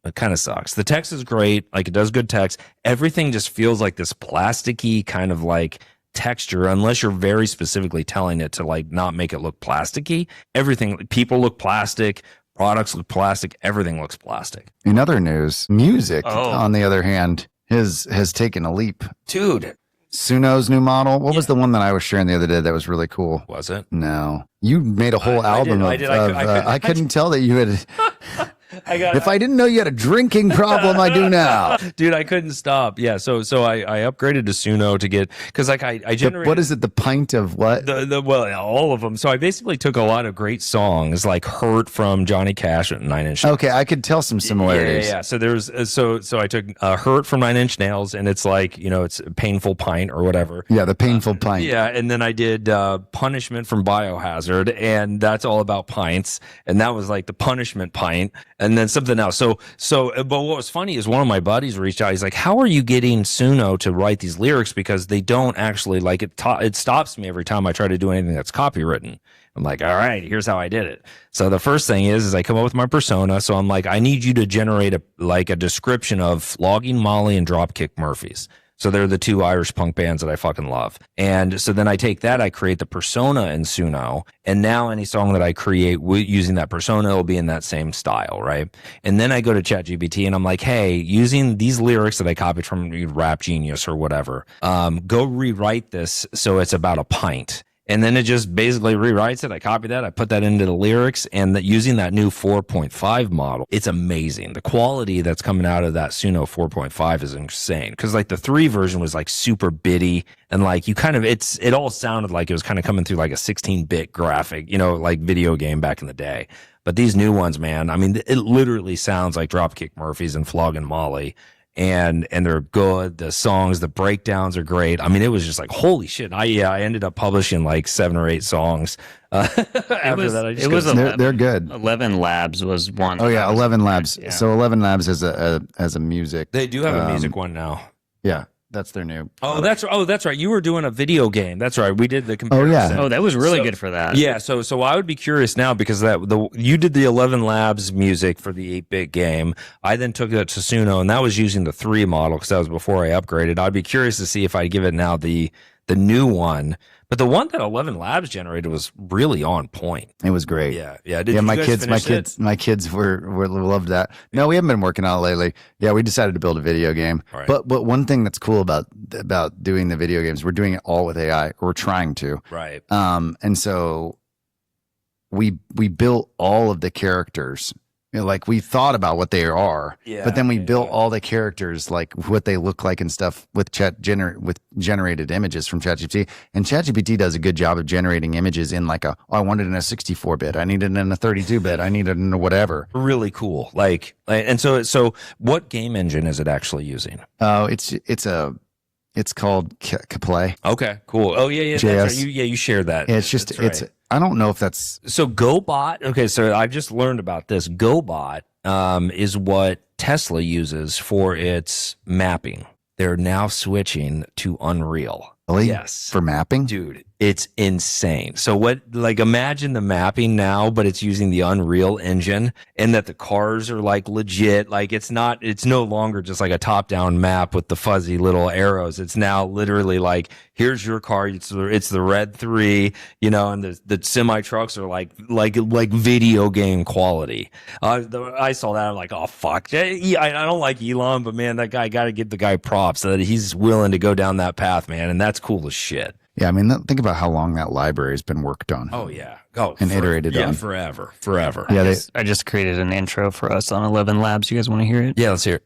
It kind of sucks. The text is great. Like it does good text. Everything just feels like this plasticky kind of like texture, unless you're very specifically telling it to like not make it look plasticky. Everything, people look plastic, products look plastic, everything looks plastic. In other news, music, on the other hand, has taken a leap. Dude. Suno's new model. What was the one that I was sharing the other day that was really cool? Was it? No. You made a whole album I couldn't tell that you had... If I didn't know you had a drinking problem, I do now. Dude, I couldn't stop. Yeah, so I upgraded to Suno to get, because like I generated. What is it? The pint of what? Well, all of them. So I basically took a lot of great songs like "Hurt" from Johnny Cash and 9 Inch Nails. Okay, I could tell some similarities. Yeah. So there's so I took "Hurt" from 9 Inch Nails, and it's like, you know, it's a painful pint or whatever. Yeah, the painful pint. Yeah, and then I did "Punishment" from Biohazard, and that's all about pints, and that was like the punishment pint. And then something else. So, but what was funny is one of my buddies reached out. He's like, how are you getting Suno to write these lyrics? Because they don't actually like it. It stops me every time I try to do anything that's copywritten. I'm like, all right, here's how I did it. So the first thing is I come up with my persona. So I'm like, I need you to generate a description of Flogging Molly and Dropkick Murphys. So they're the two Irish punk bands that I fucking love. And so then I take that, I create the persona in Suno, and now any song that I create using that persona will be in that same style, right? And then I go to ChatGPT and I'm like, hey, using these lyrics that I copied from Rap Genius or whatever, go rewrite this so it's about a pint. And then it just basically rewrites it. I copy that. I put that into the lyrics, and using that new 4.5 model, it's amazing. The quality that's coming out of that Suno 4.5 is insane. Cause like the 3 version was like super bitty, and like you kind of, it all sounded like it was kind of coming through like a 16-bit graphic, you know, like video game back in the day. But these new ones, man, I mean, it literally sounds like Dropkick Murphys and Flogging Molly. And they're good. The songs, the breakdowns are great. I mean, it was just like, holy shit. I ended up publishing like 7 or 8 songs. After that, I just they're good. 11 Labs was one. Oh yeah, 11 Labs. Yeah. So 11 Labs has a music. They do have a music one now. Yeah. That's their new. That's right. You were doing a video game. That's right. We did the comparison. Oh, that was really good for that. Yeah. So I would be curious now, because you did the 11 Labs music for the 8-bit game. I then took it to Suno, and that was using the 3 model because that was before I upgraded. I'd be curious to see if I give it now the the new one. But the one that 11 Labs generated was really on point. It was great. Yeah. My kids were loved that. No, we haven't been working on it lately. Yeah, we decided to build a video game. Right. But one thing that's cool about doing the video games, we're doing it all with AI. Or we're trying to. Right. And so we built all of the characters. Like we thought about what they are, but then we built all the characters, like what they look like and stuff with generated images from ChatGPT. And ChatGPT does a good job of generating images in like I want it in a 64-bit, I need it in a 32-bit, I need it in a whatever. Really cool. And so what game engine is it actually using? Oh, it's called Play. Okay, cool. Oh yeah. That's right. You shared that. Yeah, it's I don't know if that's so GoBot. Okay, so I just learned about this. GoBot is what Tesla uses for its mapping. They're now switching to Unreal. Really? Yes, for mapping, dude. It's insane. So imagine the mapping now, but it's using the Unreal Engine, and that the cars are like legit. Like it's no longer just like a top-down map with the fuzzy little arrows. It's now literally like, here's your car. It's the red 3, and the semi trucks are like video game quality. I saw that. I'm like, oh fuck. I don't like Elon, but man, that guy, got to give the guy props that he's willing to go down that path, man. And that's cool as shit. Yeah, I mean, think about how long that library has been worked on. Oh yeah, iterated on. Forever. Yeah, I just created an intro for us on 11 Labs. You guys want to hear it? Yeah, let's hear it.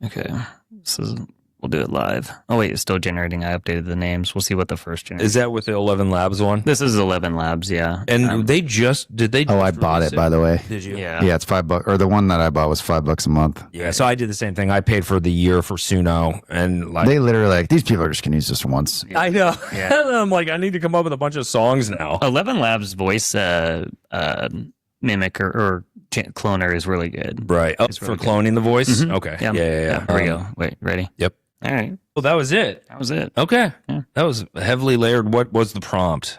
Okay, we'll do it live. Oh wait, it's still generating. I updated the names. We'll see what the first generation. Is that with the 11 Labs one? This is 11 Labs, yeah. And did they? Oh, I bought it, by the way. Did you? Yeah. Yeah, it's $5, or the one that I bought was $5 a month. Yeah, so I did the same thing. I paid for the year for Suno, and they literally these people are just gonna use this once. I know. Yeah. I'm like, I need to come up with a bunch of songs now. 11 Labs voice mimic or cloner is really good. Right. Oh, for cloning the voice? Mm-hmm. Okay. Yeah. Yeah. Here we go. Wait, ready? Yep. All right. Well, that was it. Okay. Yeah. That was heavily layered. What was the prompt?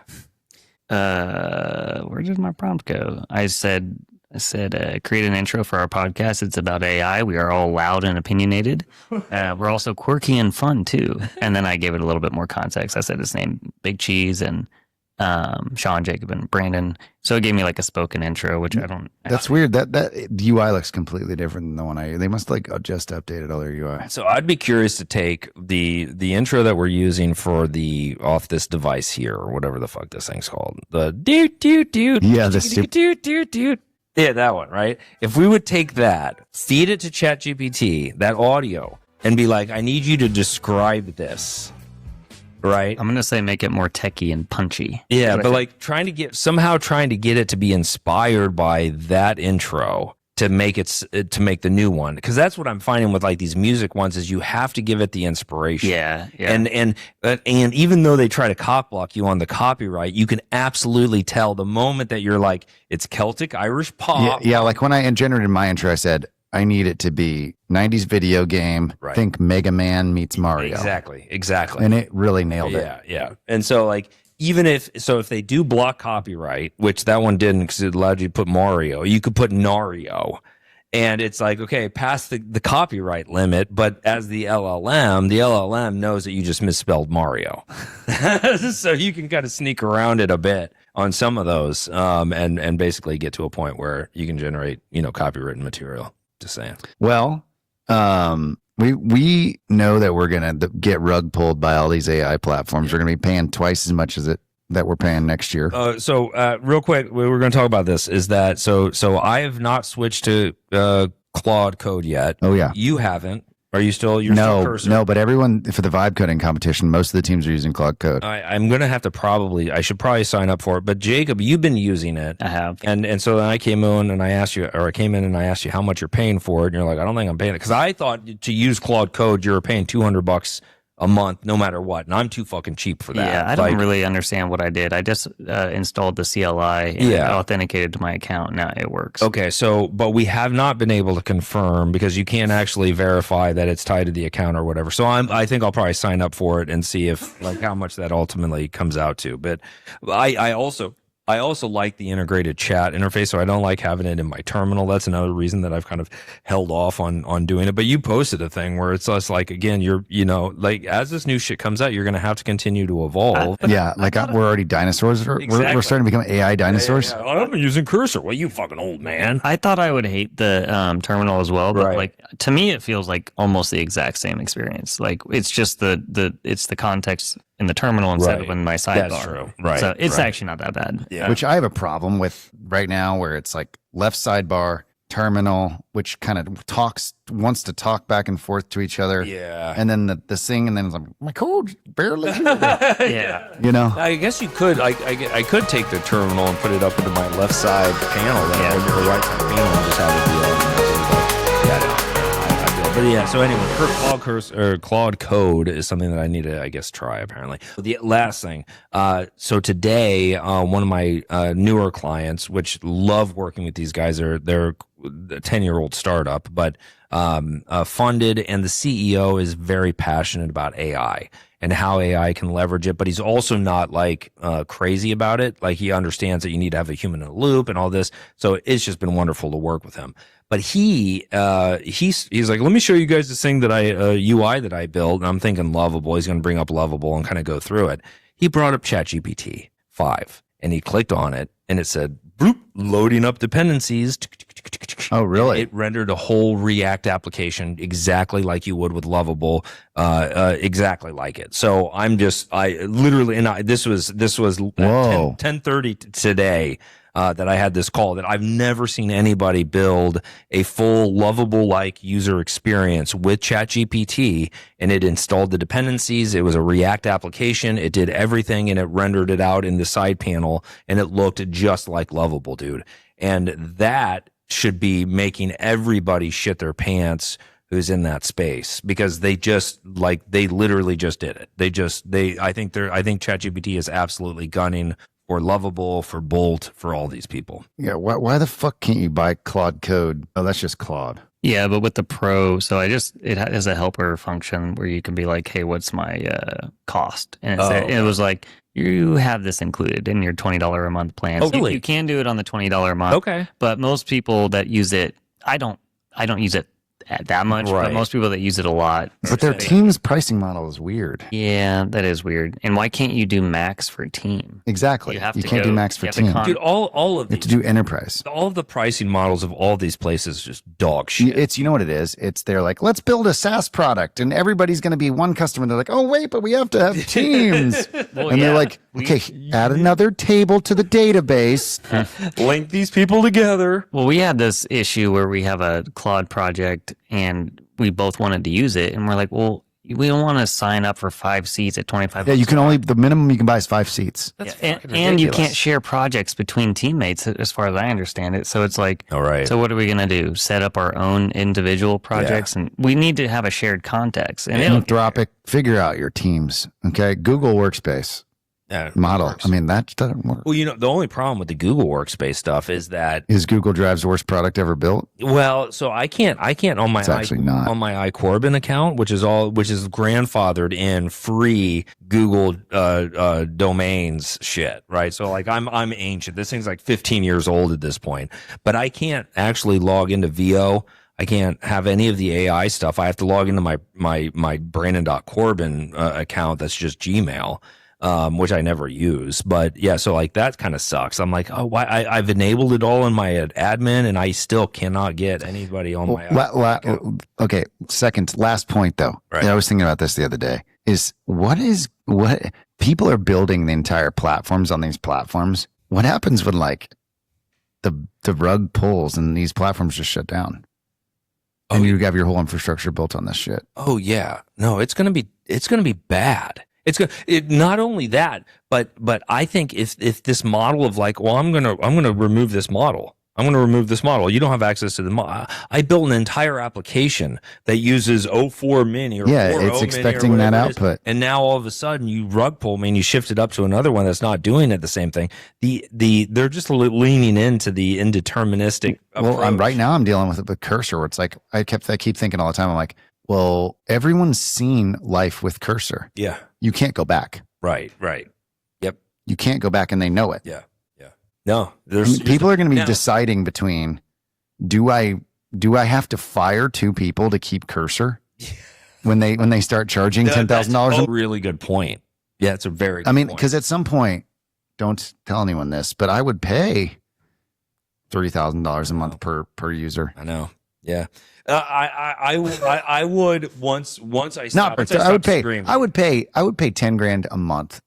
Where did my prompt go? I said, create an intro for our podcast. It's about AI. We are all loud and opinionated. We're also quirky and fun too. And then I gave it a little bit more context. I said his name, Big Cheese, and Sean, Jacob, and Brandon. So it gave me like a spoken intro, which I don't. That's weird. That the UI looks completely different than the one they must just updated all their UI. So I'd be curious to take the intro that we're using for the off this device here, or whatever the fuck this thing's called. The doot. Yeah, the doot. Yeah, that one, right? If we would take that, feed it to ChatGPT, that audio, and be like, I need you to describe this. Right. I'm going to say make it more techie and punchy. Yeah, but like trying to get it to be inspired by that intro to make the new one, because that's what I'm finding with like these music ones is you have to give it the inspiration. Yeah. And even though they try to cock block you on the copyright, you can absolutely tell the moment that you're like, it's Celtic Irish pop. Yeah, like when I generated my intro, I said I need it to be 90s video game. Right. Think Mega Man meets Mario. Exactly. And it really nailed it. Yeah. And so like, if they do block copyright, which that one didn't because it allowed you to put Mario, you could put Nario. And it's like, okay, past the copyright limit, but as the LLM knows that you just misspelled Mario. So you can kind of sneak around it a bit on some of those and basically get to a point where you can generate, copywritten material. Just saying. Well, we know that we're going to get rug pulled by all these AI platforms. We're going to be paying twice as much as that we're paying next year. So real quick, we're going to talk about this. Is that so I have not switched to Claude Code yet. Oh yeah, you haven't. Are you still? No, but everyone for the vibe coding competition, most of the teams are using Claude Code. I'm going to have to I should probably sign up for it. But Jacob, you've been using it. I have. And so then I came in and I asked you how much you're paying for it. And you're like, I don't think I'm paying it. Because I thought to use Claude Code, you were paying $200 a month, no matter what. And I'm too fucking cheap for that. Yeah, I don't really understand what I did. I just installed the CLI and authenticated to my account. Now it works. Okay, but we have not been able to confirm because you can't actually verify that it's tied to the account or whatever. So I think I'll probably sign up for it and see if how much that ultimately comes out to. But I also I also like the integrated chat interface, so I don't like having it in my terminal. That's another reason that I've kind of held off on doing it. But you posted a thing where it's just like, again, like as this new shit comes out, you're going to have to continue to evolve. We're already dinosaurs. Exactly. We're starting to become AI dinosaurs. Yeah. I'm using cursor. Well, you fucking old man. I thought I would hate the terminal as well, but Right. like to me, it feels like almost the exact same experience. Like it's just it's the context in the terminal instead of in my sidebar. That's true. Right. So it's actually not that bad. Yeah. Which I have a problem with right now, where it's like left sidebar, terminal, which kind of wants to talk back and forth to each other. Yeah. And then the thing, and then it's like, my code barely. Yeah. You know? I guess you could. I could take the terminal and put it up into my left side panel, or right side panel, and just have it be But yeah, so anyway, Claude Code is something that I need to, I guess, try apparently. The last thing, so today, one of my newer clients, which love working with these guys, they're a 10-year-old startup, but funded, and the CEO is very passionate about AI and how AI can leverage it, but he's also not like crazy about it. Like he understands that you need to have a human in the loop and all this. So it's just been wonderful to work with him. But he's like, let me show you guys this thing that UI that I built. And I'm thinking Lovable. He's going to bring up Lovable and kind of go through it. He brought up ChatGPT 5 and he clicked on it and it said, bloop, loading up dependencies. Oh, really? It rendered a whole React application exactly like you would with Lovable, exactly like it. So this was at 10:30 today. That I had this call that I've never seen anybody build a full Lovable-like user experience with ChatGPT, and it installed the dependencies. It was a React application. It did everything, and it rendered it out in the side panel, and it looked just like Lovable, dude. And that should be making everybody shit their pants who's in that space, because they literally just did it. I think ChatGPT is absolutely gunning for Lovable, for Bolt, for all these people. Yeah. Why the fuck can't you buy Claude Code? Oh, that's just Claude. Yeah, but with the Pro, so it has a helper function where you can be like, hey, what's my cost? And it was like, you have this included in your $20 a month plan. Oh, So really? you can do it on the $20 a month. Okay. But most people that use it, I don't use it that much, Right. but most people that use it a lot. But their team's pricing model is weird. Yeah, that is weird. And why can't you do max for team? Exactly. You have You to can't go- do max for you have to team. con- Dude, all of You have these, to do enterprise. all of the pricing models of all these places just dog shit. It's, you know what it is? It's they're like, let's build a SaaS product and everybody's going to be one customer. They're like, oh, wait, but we have to have teams. Well, And yeah, they're like, okay, add another table to the database. Link these people together. Well, we had this issue where we have a Claude project and we both wanted to use it. And we're like, well, we don't want to sign up for 5 seats at 25 Yeah, you bucks. can only, the minimum you can buy is 5 seats. Yeah, That's and, fucking and you ridiculous. can't share projects between teammates, as far as I understand it. So it's like, All right. so what are we going to do? Set up our own individual projects? And we need to have a shared context. And it'll Anthropic, figure out your teams. Okay. Google Workspace Yeah, model. works. I mean, that doesn't work. Well, the only problem with the Google Workspace stuff is that, Is Google Drive's worst product ever built? well, so I can't on my It's actually not. on my iCorbin account, which is grandfathered in free Google domains shit, right? So like I'm ancient. This thing's like 15 years old at this point, but I can't actually log into VO. I can't have any of the AI stuff. I have to log into my Brandon.Corbin account that's just Gmail. Which I never use, but yeah, so like that kind of sucks. I'm like, oh, why? I've enabled it all in my admin, and I still cannot get anybody on my. Okay, last point though. Right. Yeah, I was thinking about this the other day. Is what people are building the entire platforms on these platforms. What happens when like the rug pulls and these platforms just shut down, and you have your whole infrastructure built on this shit? Oh yeah, no, it's gonna be bad. Not only that, but I think if this model of like, well, I'm gonna remove this model. You don't have access to the model. I built an entire application that uses 04 mini or 4.0 it's mini expecting or that whatever it is. output. And now all of a sudden you rug pull me and you shift it up to another one that's not doing it the same thing. They're just leaning into the indeterministic approach. Well, right now I'm dealing with it with Cursor, where it's like I keep thinking all the time. I'm like, well, everyone's seen life with Cursor. Yeah. You can't go back. Right. Yep. You can't go back, and they know it. Yeah. No, people are going to be deciding between, do I have to fire 2 people to keep Cursor when they start charging $10,000? A really good point. Yeah, it's a very good point. Because at some point, don't tell anyone this, but I would pay $3,000 a month per user. I know. Yeah. I would once I stopped. I would pay $10,000 a month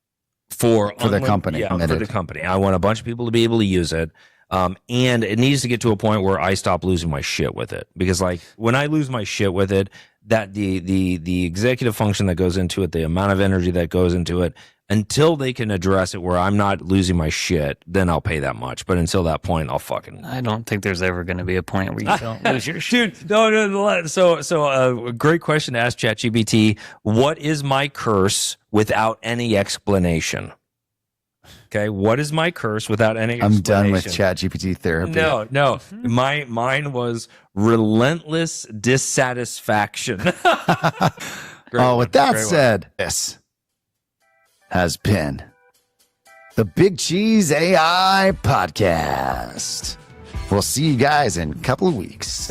for the company. Yeah, for the company. I want a bunch of people to be able to use it. And it needs to get to a point where I stop losing my shit with it, because like when I lose my shit with it, that the executive function that goes into it, the amount of energy that goes into it, until they can address it where I'm not losing my shit, then I'll pay that much. But until that point, I'll fucking. I don't think there's ever going to be a point where you don't lose your shit. Dude, no. So a great question to ask ChatGPT. What is my curse without any explanation? Okay, what is my curse without any explanation? I'm done with ChatGPT therapy. No. Mine was relentless dissatisfaction. With that said, this has been the BigCheese.ai podcast. We'll see you guys in a couple of weeks.